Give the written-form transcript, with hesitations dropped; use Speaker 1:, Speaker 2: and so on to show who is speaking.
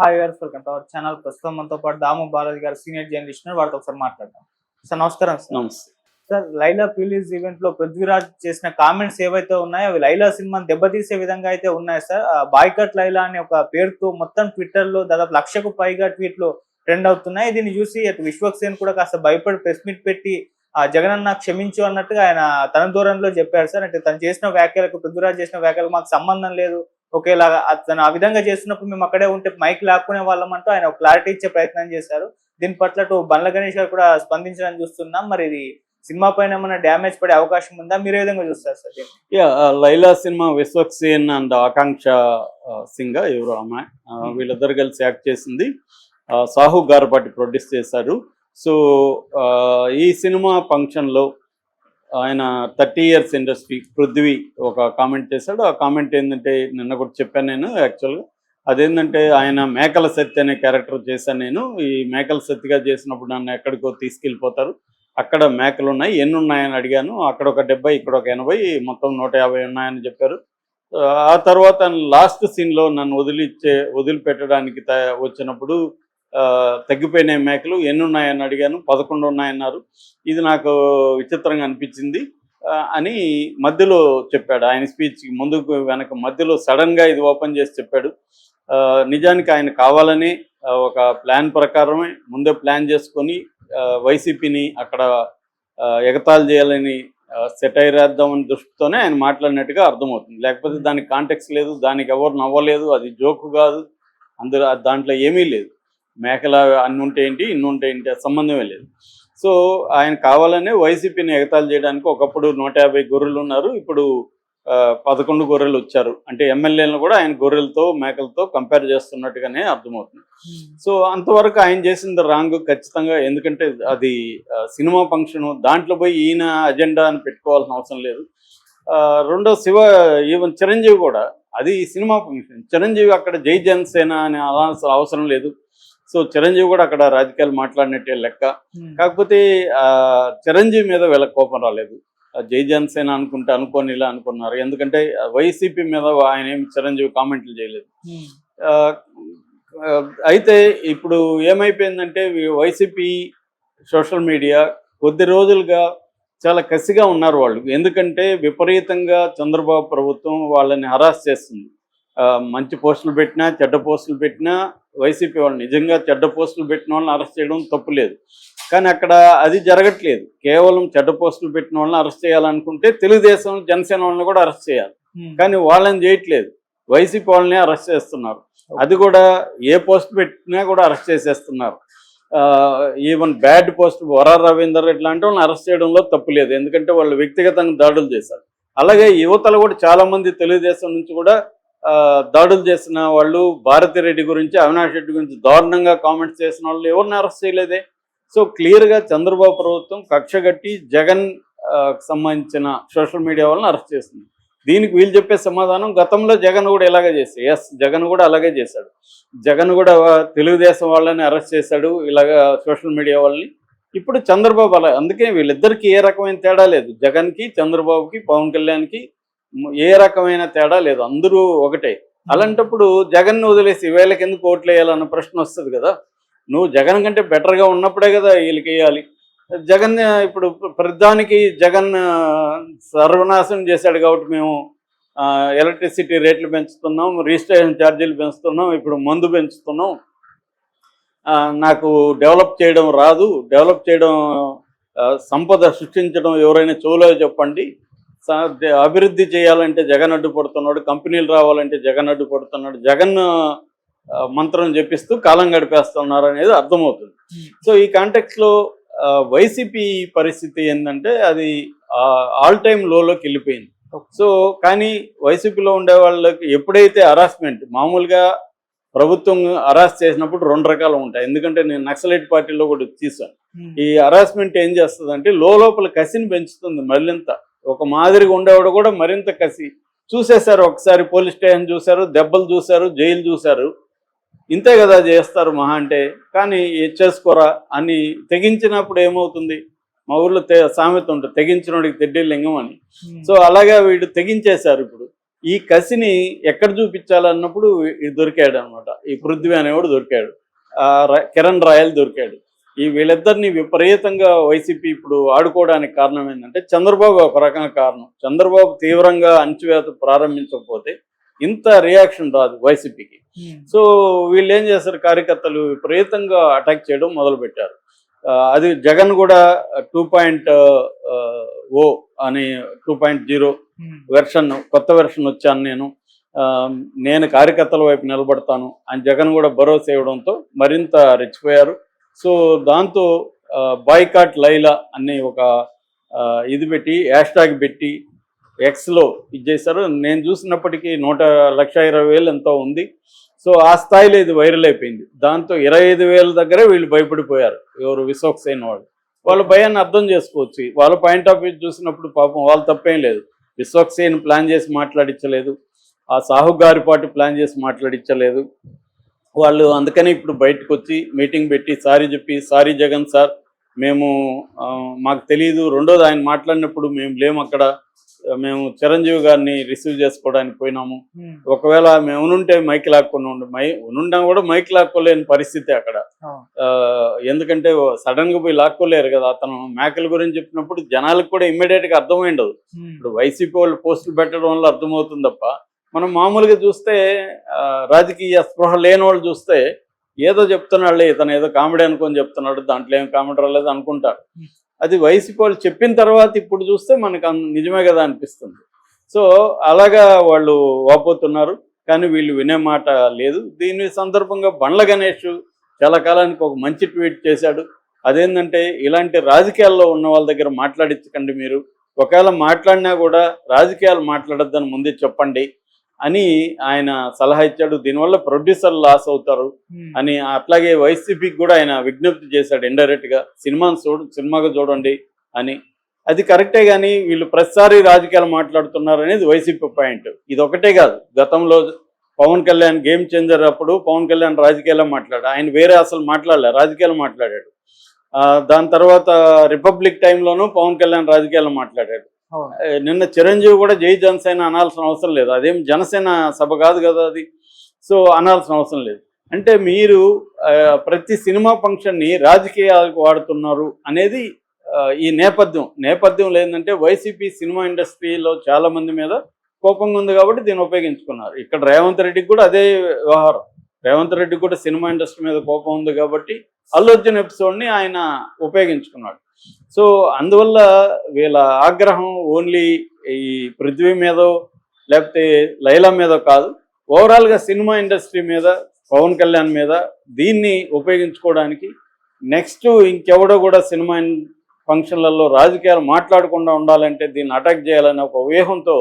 Speaker 1: Hi గారు, welcome to our channel. ప్రస్తుతం మనతో పాటు దాము బాలాజీ గారు సీనియర్ జర్నలిస్ట్ ఉన్నారు. వారితో ఒకసారి మాట్లాడదాం. సార్ నమస్కారం. సార్
Speaker 2: నమస్తే.
Speaker 1: సార్ లైలా రిలీజ్ ఈవెంట్ లో పృథ్వీరాజ్ చేసిన కామెంట్స్ ఏవైతే ఉన్నాయో అవి లైలా సినిమాని దెబ్బతీసే విధంగా అయితే ఉన్నాయి సార్. బాయ్కట్ లైలా అనే ఒక పేరుతో మొత్తం ట్విట్టర్ లో దాదాపు 1,00,000కు పైగా ట్వీట్లు ట్రెండ్ అవుతున్నాయి. దీన్ని చూసి అటు విశ్వక్సేన్ కూడా కాస్త భయపడి ప్రెస్ మీట్ పెట్టి జగనన్న క్షమించు అన్నట్టుగా ఆయన తన ధోరణిలో చెప్పారు సార్. అంటే తను చేసిన వ్యాఖ్యలకు, పృథ్వీరాజ్ చేసిన వ్యాఖ్యలకు మాకు సంబంధం లేదు, ఒకేలాగా తను ఆ విధంగా చేస్తున్నప్పుడు మేము అక్కడే ఉంటే మైక్ లాక్కునే వాళ్ళం అంటూ ఆయన క్లారిటీ ఇచ్చే ప్రయత్నం చేశారు. దీని పట్ల బండ్ల గణేష్ గారు కూడా స్పందించడానికి చూస్తున్నాం. మరి ఇది సినిమా పైన ఏమైనా డ్యామేజ్ పడే అవకాశం ఉందా? మీరు ఏ విధంగా చూస్తారు సార్ దీన్ని?
Speaker 2: లైలా సినిమా విశ్వక్సేన్ అండ్ ఆకాంక్ష సింగ్ ఎవరు అమ్మాయి, వీళ్ళిద్దరు కలిసి యాక్ట్ చేసింది. సాహు గారపాటి ప్రొడ్యూస్ చేశారు. సో ఈ సినిమా ఫంక్షన్లో ఆయన 30 years ఇండస్ట్రీ పృథ్వీ ఒక కామెంట్ చేశాడు. ఆ కామెంట్ ఏంటంటే నిన్న కూడా చెప్పాను నేను. యాక్చువల్గా అదేంటంటే ఆయన మేకల సత్తి అనే క్యారెక్టర్ చేశాను నేను. ఈ మేకల సత్తిగా చేసినప్పుడు నన్ను ఎక్కడికో తీసుకెళ్ళిపోతారు, అక్కడ మేకలు ఉన్నాయి, ఎన్ని ఉన్నాయని అడిగాను. అక్కడ ఒక 70, ఇక్కడ ఒక 80, మొత్తం 150 ఉన్నాయని చెప్పారు. ఆ తర్వాత లాస్ట్ సీన్లో నన్ను వదిలిపెట్టడానికి వచ్చినప్పుడు తగ్గిపోయిన మేకలు ఎన్ని ఉన్నాయని అడిగాను, 11 ఉన్నాయన్నారు. ఇది నాకు విచిత్రంగా అనిపించింది అని మధ్యలో చెప్పాడు. ఆయన స్పీచ్కి ముందుకు వెనక మధ్యలో సడన్గా ఇది ఓపెన్ చేసి చెప్పాడు. నిజానికి ఆయన కావాలని ఒక ప్లాన్ ప్రకారమే ముందే ప్లాన్ చేసుకొని వైసీపీని అక్కడ ఎగతాళి చేయాలని సెటైర్ వేద్దామని దృష్టితోనే ఆయన మాట్లాడినట్టుగా అర్థమవుతుంది. లేకపోతే దానికి కాంటెక్స్ లేదు, దానికి ఎవరు నవ్వలేదు, అది జోకు కాదు, అందులో దాంట్లో ఏమీ లేదు. మేకల అన్ని ఉంటే ఏంటి, ఇన్ని ఉంటే ఏంటి, సంబంధమే లేదు. సో ఆయన కావాలనే వైసీపీని ఎగతాళి చేయడానికి ఒకప్పుడు 150 గొర్రెలు ఉన్నారు, ఇప్పుడు 11 గొర్రెలు వచ్చారు. అంటే ఎమ్మెల్యేలను కూడా ఆయన గొర్రెలతో మేకలతో కంపేర్ చేస్తున్నట్టుగానే అర్థమవుతుంది. సో అంతవరకు ఆయన చేసింది రాంగ్ ఖచ్చితంగా. ఎందుకంటే అది సినిమా ఫంక్షను, దాంట్లో పోయి ఈయన అజెండా అని పెట్టుకోవాల్సిన అవసరం లేదు. రెండో ఈవెన్ చిరంజీవి కూడా అది సినిమా ఫంక్షన్. చిరంజీవి అక్కడ జై జనసేన అని అనాల్సిన అవసరం లేదు. సో చిరంజీవి కూడా అక్కడ రాజకీయాలు మాట్లాడినట్టే లెక్క. కాకపోతే చిరంజీవి మీద వీళ్ళకి కోపం రాలేదు. జై జనసేన అనుకొని ఇలా అనుకున్నారు. ఎందుకంటే వైసీపీ మీద ఆయన ఏం చిరంజీవి కామెంట్లు చేయలేదు. అయితే ఇప్పుడు ఏమైపోయిందంటే వైసీపీ సోషల్ మీడియా కొద్ది రోజులుగా చాలా కసిగా ఉన్నారు వాళ్ళు. ఎందుకంటే విపరీతంగా చంద్రబాబు ప్రభుత్వం వాళ్ళని హరాస్ చేస్తుంది. మంచి పోస్టులు పెట్టినా చెడ్డ పోస్టులు పెట్టినా వైసీపీ వాళ్ళు నిజంగా చెడ్డ పోస్టులు పెట్టిన వాళ్ళని అరెస్ట్ చేయడం తప్పు లేదు. కానీ అక్కడ అది జరగట్లేదు. కేవలం చెడ్డ పోస్టులు పెట్టిన వాళ్ళని అరెస్ట్ చేయాలనుకుంటే తెలుగుదేశం జనసేన వాళ్ళని కూడా అరెస్ట్ చేయాలి, కానీ వాళ్ళని చేయట్లేదు. వైసీపీ వాళ్ళని అరెస్ట్ చేస్తున్నారు. అది కూడా ఏ పోస్ట్ పెట్టినా కూడా అరెస్ట్ చేసేస్తున్నారు. ఈవెన్ బ్యాడ్ పోస్ట్ వరా రవీందర్ ఇట్లాంటి వాళ్ళని అరెస్ట్ చేయడంలో తప్పు లేదు, ఎందుకంటే వాళ్ళు వ్యక్తిగతంగా దాడులు చేశారు. అలాగే యువతలు కూడా చాలామంది తెలుగుదేశం నుంచి కూడా దాడులు చేసిన వాళ్ళు, భారతిరెడ్డి గురించి, అవినాష్ రెడ్డి గురించి దారుణంగా కామెంట్స్ చేసిన వాళ్ళు ఎవరిని అరెస్ట్ చేయలేదే. సో క్లియర్గా చంద్రబాబు ప్రభుత్వం కక్షగట్టి జగన్ సంబంధించిన సోషల్ మీడియా వాళ్ళని అరెస్ట్ చేస్తుంది. దీనికి వీళ్ళు చెప్పే సమాధానం గతంలో జగన్ కూడా ఇలాగే చేశాడు. జగన్ కూడా అలాగే చేశాడు. జగన్ కూడా తెలుగుదేశం వాళ్ళని అరెస్ట్ చేశాడు ఇలాగా సోషల్ మీడియా వాళ్ళని. ఇప్పుడు చంద్రబాబు అలా. అందుకే వీళ్ళిద్దరికీ ఏ రకమైన తేడా లేదు. జగన్కి, చంద్రబాబుకి, పవన్ కళ్యాణ్కి ఏ రకమైన తేడా లేదు, అందరూ ఒకటే. అలాంటప్పుడు జగన్ను వదిలేసి వీళ్ళకి ఎందుకు ఓట్లు వేయాలన్న ప్రశ్న వస్తుంది కదా. నువ్వు జగన్ కంటే బెటర్గా ఉన్నప్పుడే కదా వీళ్ళకి వేయాలి. జగన్ ఇప్పుడు ప్రధానికి జగన్ సర్వనాశనం చేశాడు కాబట్టి మేము ఎలక్ట్రిసిటీ రేట్లు పెంచుతున్నాం, రిజిస్ట్రేషన్ ఛార్జీలు పెంచుతున్నాం, ఇప్పుడు మందు పెంచుతున్నాం, నాకు డెవలప్ చేయడం రాదు, డెవలప్ చేయడం సంపద సృష్టించడం ఎవరైనా చెవులో చెప్పండి, అభివృద్ధి చేయాలంటే జగన్ అడ్డుపడుతున్నాడు, కంపెనీలు రావాలంటే జగన్ అడ్డుపడుతున్నాడు, జగన్ మంత్రం చెప్పిస్తూ కాలం గడిపేస్తున్నారు అనేది అర్థమవుతుంది. సో ఈ కాంటెక్స్లో వైసీపీ పరిస్థితి ఏంటంటే అది ఆల్ టైమ్ లోలోకి వెళ్ళిపోయింది. సో కానీ వైసీపీలో ఉండే వాళ్ళకి ఎప్పుడైతే హరాస్మెంట్, మామూలుగా ప్రభుత్వం హరాస్ చేసినప్పుడు 2 రకాలు ఉంటాయి. ఎందుకంటే నేను నక్సలైట్ పార్టీలో కూడా తీసాను. ఈ హరాస్మెంట్ ఏం చేస్తుందంటే లోపల కసిని పెంచుతుంది. మరింత ఒక మాదిరిగా ఉండేవాడు కూడా మరింత కసి. చూసేశారు, ఒకసారి పోలీస్ స్టేషన్ చూశారు, దెబ్బలు చూశారు, జైలు చూశారు, ఇంతే కదా చేస్తారు మహా అంటే. కానీ చేసుకోరా అని తెగించినప్పుడు ఏమవుతుంది, మా ఊర్లో సామెత ఉంటుంది, తెగించినోడికి తెడ్డి లింగం అని. సో అలాగే వీడు తెగించేశారు. ఇప్పుడు ఈ కసిని ఎక్కడ చూపించాలన్నప్పుడు ఇది దొరికాడు అనమాట. ఈ పృథ్వీ అనేవాడు దొరికాడు, కిరణ్ రాయల్ దొరికాడు. ఈ వీళ్ళిద్దరిని విపరీతంగా వైసీపీ ఇప్పుడు ఆడుకోవడానికి కారణం ఏంటంటే చంద్రబాబు ఒక రకంగా కారణం. చంద్రబాబు తీవ్రంగా అణచివేత ప్రారంభించకపోతే ఇంత రియాక్షన్ రాదు వైసీపీకి. సో వీళ్ళు ఏం చేస్తారు, కార్యకర్తలు విపరీతంగా అటాక్ చేయడం మొదలుపెట్టారు. అది జగన్ కూడా 2.0 అని 2.0 వెర్షన్, కొత్త వెర్షన్ వచ్చాను నేను కార్యకర్తల వైపు నిలబడతాను అని జగన్ కూడా భరోసా ఇవ్వడంతో మరింత రెచ్చిపోయారు. సో దాంతో బాయ్కాట్ లైలా అనే ఒక ఇది పెట్టి హ్యాష్ట్యాగ్ పెట్టి ఎక్స్లో ఇది చేశారు. నేను చూసినప్పటికీ 1,20,000 ఎంతో ఉంది. సో ఆ స్థాయిలో ఇది వైరల్ అయిపోయింది. దాంతో 25,000 దగ్గరే వీళ్ళు భయపడిపోయారు. ఎవరు, విశ్వక్సేన్ వాళ్ళు. వాళ్ళ భయాన్ని అర్థం చేసుకోవచ్చు. వాళ్ళ పాయింట్ ఆఫ్ వ్యూ చూసినప్పుడు పాపం వాళ్ళు తప్పేం లేదు. విశ్వక్సేన్ ప్లాన్ చేసి మాట్లాడించలేదు, ఆ సాహుగారిపాటి ప్లాన్ చేసి మాట్లాడించలేదు వాళ్ళు. అందుకని ఇప్పుడు బయటకు వచ్చి మీటింగ్ పెట్టి సారీ చెప్పి, సారీ జగన్ సార్, మేము మాకు తెలియదు. రెండోది ఆయన మాట్లాడినప్పుడు మేము లేము అక్కడ, మేము చిరంజీవి గారిని రిసీవ్ చేసుకోవడానికి పోయినాము. ఒకవేళ మేము ఉంటే మైక్ లాక్కొని ఉన్నా కూడా మైక్ లాక్కోలేని పరిస్థితి అక్కడ. ఎందుకంటే సడన్ గా పోయి లాక్కోలేరు కదా. అతను మేకల గురించి చెప్పినప్పుడు జనాలకు కూడా ఇమ్మీడియట్ గా అర్థమైండదు. ఇప్పుడు వైసీపీ వాళ్ళు పోస్టులు పెట్టడం వల్ల అర్థమవుతుంది తప్ప, మనం మామూలుగా చూస్తే రాజకీయ స్పృహ లేని వాళ్ళు చూస్తే ఏదో చెప్తున్నాడులే, ఇతను ఏదో కామెడీ అనుకొని చెప్తున్నాడు, దాంట్లో ఏం కామెడీ రాలేదు అనుకుంటారు. అది వైసీపీ వాళ్ళు చెప్పిన తర్వాత ఇప్పుడు చూస్తే మనకు నిజమే కదా అనిపిస్తుంది. సో అలాగా వాళ్ళు వాపోతున్నారు, కానీ వీళ్ళు వినే మాట లేదు. దీని సందర్భంగా బండ్ల గణేష్ చాలా కాలానికి ఒక మంచి ట్వీట్ చేశాడు. అదేంటంటే, ఇలాంటి రాజకీయాల్లో ఉన్న వాళ్ళ దగ్గర మాట్లాడించకండి, మీరు ఒకవేళ మాట్లాడినా కూడా రాజకీయాలు మాట్లాడొద్దని ముందే చెప్పండి అని ఆయన సలహా ఇచ్చాడు. దీనివల్ల ప్రొడ్యూసర్లు లాస్ అవుతారు అని. అట్లాగే వైసీపీకి కూడా ఆయన విజ్ఞప్తి చేశాడు ఇండైరెక్ట్ గా, సినిమాగా చూడండి అని. అది కరెక్టే, కానీ వీళ్ళు ప్రతిసారి రాజకీయాలు మాట్లాడుతున్నారు అనేది వైసీపీ పాయింట్. ఇది ఒకటే కాదు, గతంలో పవన్ కళ్యాణ్ గేమ్ చేంజర్ అప్పుడు పవన్ కళ్యాణ్ రాజకీయాల్లో మాట్లాడాడు. ఆయన వేరే అసలు మాట్లాడలే, రాజకీయాలు మాట్లాడాడు. దాని తర్వాత రిపబ్లిక్ టైంలోనూ పవన్ కళ్యాణ్ రాజకీయాల్లో మాట్లాడాడు. నిన్న చిరంజీవి కూడా జై జనసేన అనాల్సిన అవసరం లేదు, అదేం జనసేన సభ కాదు కదా అది. సో అనాల్సిన అవసరం లేదు. అంటే మీరు ప్రతి సినిమా ఫంక్షన్ని రాజకీయాలకు వాడుతున్నారు అనేది ఈ నేపథ్యం లేదంటే వైసీపీ సినిమా ఇండస్ట్రీలో చాలా మంది మీద కోపంగా ఉంది కాబట్టి దీన్ని ఉపయోగించుకున్నారు. ఇక్కడ రేవంత్ రెడ్డికి కూడా అదే వ్యవహారం. రేవంత్ రెడ్డి కూడా సినిమా ఇండస్ట్రీ మీద కోపం ఉంది కాబట్టి అల్లు అర్జున్ ఎపిసోడ్ని ఆయన ఉపయోగించుకున్నాడు. సో అందువల్ల వీళ్ళ ఆగ్రహం ఓన్లీ ఈ పృథ్వీ మీదో లేకపోతే లైలా మీదో కాదు, ఓవరాల్గా సినిమా ఇండస్ట్రీ మీద, పవన్ కళ్యాణ్ మీద దీన్ని ఉపయోగించుకోవడానికి. నెక్స్ట్ ఇంకెవడో కూడా సినిమా ఫంక్షన్లలో రాజకీయాలు మాట్లాడకుండా ఉండాలంటే దీన్ని అటాక్ చేయాలనే ఒక వ్యూహంతో